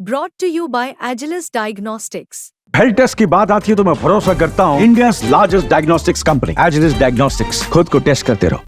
Brought to you by Agilus Diagnostics. Health test की बात आती है तो मैं भरोसा करता हूँ India largest diagnostics company Agilus diagnostics. खुद को टेस्ट करते रहो।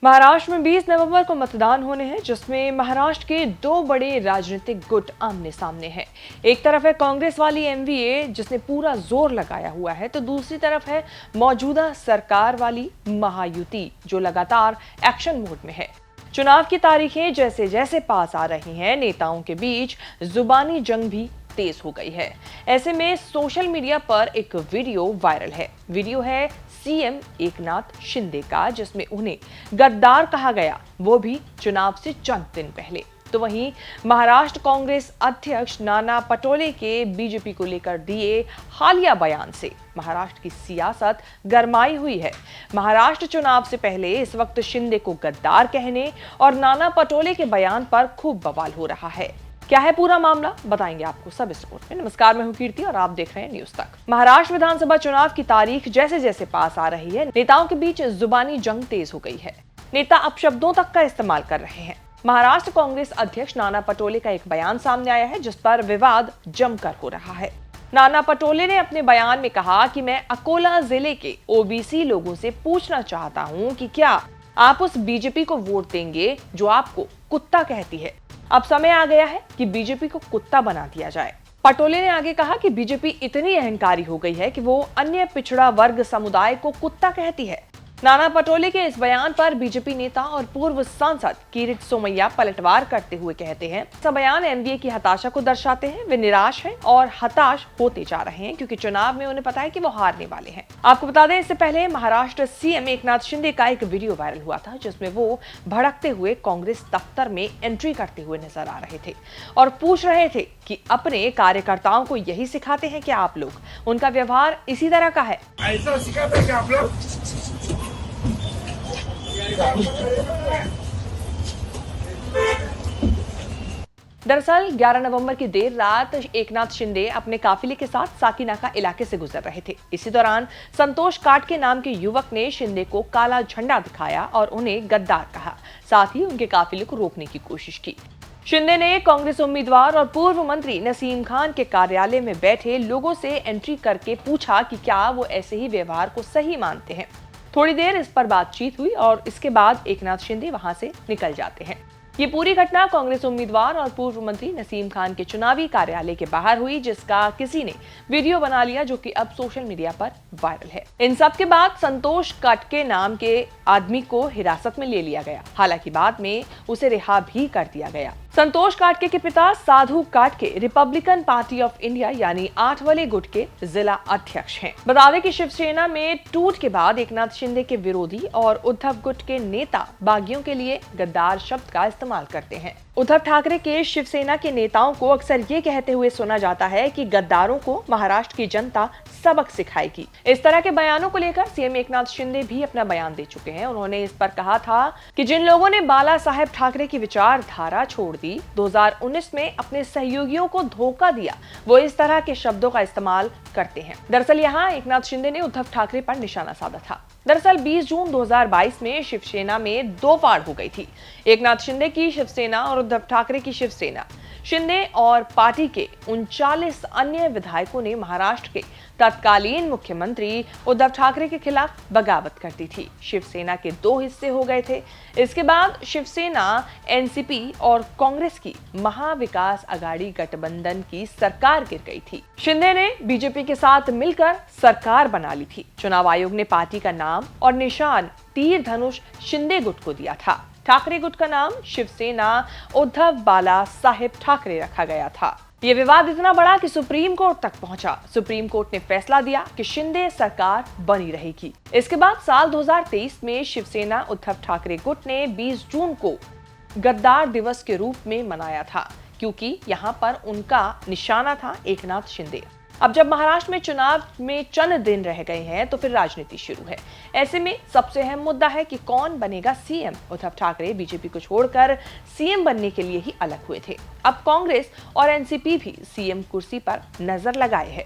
महाराष्ट्र में 20 नवंबर को मतदान होने हैं, जिसमें महाराष्ट्र के दो बड़े राजनीतिक गुट आमने सामने हैं। एक तरफ है कांग्रेस वाली एमवीए जिसने पूरा जोर लगाया हुआ है, तो दूसरी तरफ है मौजूदा सरकार वाली महायुति जो लगातार एक्शन मोड में है। चुनाव की तारीखें जैसे जैसे पास आ रही हैं, नेताओं के बीच जुबानी जंग भी तेज हो गई है। ऐसे में सोशल मीडिया पर एक वीडियो वायरल है। वीडियो है सीएम एकनाथ शिंदे का, जिसमें उन्हें गद्दार कहा गया, वो भी चुनाव से चंद दिन पहले। तो वहीं महाराष्ट्र कांग्रेस अध्यक्ष नाना पटोले के बीजेपी को लेकर दिए हालिया बयान से महाराष्ट्र की सियासत गरमाई हुई है। महाराष्ट्र चुनाव से पहले इस वक्त शिंदे को गद्दार कहने और नाना पटोले के बयान पर खूब बवाल हो रहा है। क्या है पूरा मामला, बताएंगे आपको सब इस रिपोर्ट में। नमस्कार, मैं हूं कीर्ति और आप देख रहे हैं न्यूज तक। महाराष्ट्र विधानसभा चुनाव की तारीख जैसे जैसे पास आ रही है, नेताओं के बीच जुबानी जंग तेज हो गई है। नेता अपशब्दों तक का इस्तेमाल कर रहे हैं। महाराष्ट्र कांग्रेस अध्यक्ष नाना पटोले का एक बयान सामने आया है, जिस पर विवाद जमकर हो रहा है। नाना पटोले ने अपने बयान में कहा कि मैं अकोला जिले के ओबीसी लोगों से पूछना चाहता हूं कि क्या आप उस बीजेपी को वोट देंगे जो आपको कुत्ता कहती है। अब समय आ गया है कि बीजेपी को कुत्ता बना दिया जाए। पटोले ने आगे कहा कि बीजेपी इतनी अहंकारी हो गई है कि वो अन्य पिछड़ा वर्ग समुदाय को कुत्ता कहती है। नाना पटोले के इस बयान पर बीजेपी नेता और पूर्व सांसद किरीट सोमैया पलटवार करते हुए कहते हैं, यह बयान एनडीए की हताशा को दर्शाते हैं। वे निराश हैं और हताश होते जा रहे हैं क्योंकि चुनाव में उन्हें पता है कि वो हारने वाले हैं। आपको बता दें, इससे पहले महाराष्ट्र सीएम एकनाथ शिंदे का एक वीडियो वायरल हुआ था, जिसमें वो भड़कते हुए कांग्रेस दफ्तर में एंट्री करते हुए नजर आ रहे थे और पूछ रहे थे कि अपने कार्यकर्ताओं को यही सिखाते हैं कि आप लोग, उनका व्यवहार इसी तरह का है। ऐसा सिखाते हैं कि आप लोग दरअसल 11 नवंबर की देर रात एकनाथ शिंदे अपने काफिले के साथ साकीनाका इलाके से गुजर रहे थे। इसी दौरान संतोष काटके नाम के युवक ने शिंदे को काला झंडा दिखाया और उन्हें गद्दार कहा। साथ ही उनके काफिले को रोकने की कोशिश की। शिंदे ने कांग्रेस उम्मीदवार और पूर्व मंत्री नसीम खान के कार्यालय में बैठे लोगों से एंट्री करके पूछा कि क्या वो ऐसे ही व्यवहार को सही मानते हैं। थोड़ी देर इस पर बातचीत हुई और इसके बाद एकनाथ शिंदे वहां से निकल जाते हैं। ये पूरी घटना कांग्रेस उम्मीदवार और पूर्व मंत्री नसीम खान के चुनावी कार्यालय के बाहर हुई, जिसका किसी ने वीडियो बना लिया, जो कि अब सोशल मीडिया पर वायरल है। इन सब के बाद संतोष काटके नाम के आदमी को हिरासत में ले लिया गया। हालांकि बाद में उसे रिहा भी कर दिया गया। संतोष काटके के पिता साधु काटके रिपब्लिकन पार्टी ऑफ इंडिया यानी आठवले गुट के जिला अध्यक्ष हैं। बता दें कि शिवसेना में टूट के बाद एकनाथ शिंदे के विरोधी और उद्धव गुट के नेता बागियों के लिए गद्दार शब्द का इस्तेमाल करते हैं। उद्धव ठाकरे के शिवसेना के नेताओं को अक्सर ये कहते हुए सुना जाता है कि गद्दारों को महाराष्ट्र की जनता सबक सिखाएगी। इस तरह के बयानों को लेकर सीएम एकनाथ शिंदे भी अपना बयान दे चुके हैं। उन्होंने इस पर कहा था कि जिन लोगों ने बाला साहेब ठाकरे की विचारधारा छोड़ दी, 2019 में अपने सहयोगियों को धोखा दिया, वो इस तरह के शब्दों का इस्तेमाल करते हैं। दरअसल यहाँ एकनाथ शिंदे ने उद्धव ठाकरे पर निशाना साधा था। दरअसल 20 जून 2022 में शिवसेना में दो फाड़ हो गई थी। एकनाथ शिंदे की शिवसेना और उद्धव ठाकरे की शिवसेना। शिंदे और पार्टी के 39 अन्य विधायकों ने महाराष्ट्र के तत्कालीन मुख्यमंत्री उद्धव ठाकरे के खिलाफ बगावत कर दी थी। शिवसेना के दो हिस्से हो गए थे। इसके बाद शिवसेना, एनसीपी और कांग्रेस की महाविकास आघाड़ी गठबंधन की सरकार गिर गई थी। शिंदे ने बीजेपी के साथ मिलकर सरकार बना ली थी। चुनाव आयोग ने पार्टी का नाम और निशान तीर धनुष शिंदे गुट को दिया था। ठाकरे गुट का नाम शिवसेना उद्धव बाला साहेब ठाकरे रखा गया था। ये विवाद इतना बड़ा कि सुप्रीम कोर्ट तक पहुंचा। सुप्रीम कोर्ट ने फैसला दिया कि शिंदे सरकार बनी रहेगी। इसके बाद साल 2023 में शिवसेना उद्धव ठाकरे गुट ने 20 जून को गद्दार दिवस के रूप में मनाया था, क्योंकि यहाँ पर उनका निशाना था एकनाथ शिंदे। अब जब महाराष्ट्र में चुनाव में चंद दिन रह गए हैं, तो फिर राजनीति शुरू है। ऐसे में सबसे अहम मुद्दा है कि कौन बनेगा सीएम। उद्धव ठाकरे बीजेपी को छोड़कर सीएम बनने के लिए ही अलग हुए थे। अब कांग्रेस और एनसीपी भी सीएम कुर्सी पर नजर लगाए हैं।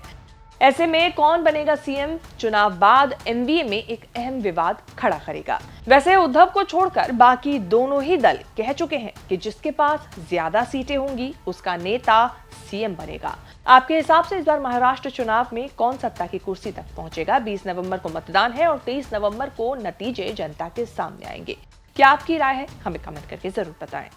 ऐसे में कौन बनेगा सीएम, चुनाव बाद एनडीए में एक अहम विवाद खड़ा करेगा। वैसे उद्धव को छोड़कर बाकी दोनों ही दल कह चुके हैं कि जिसके पास ज्यादा सीटें होंगी उसका नेता सीएम बनेगा। आपके हिसाब से इस बार महाराष्ट्र चुनाव में कौन सत्ता की कुर्सी तक पहुंचेगा? 20 नवंबर को मतदान है और 23 नवंबर को नतीजे जनता के सामने आएंगे। क्या आपकी राय है? हमें कमेंट करके जरूर बताएं।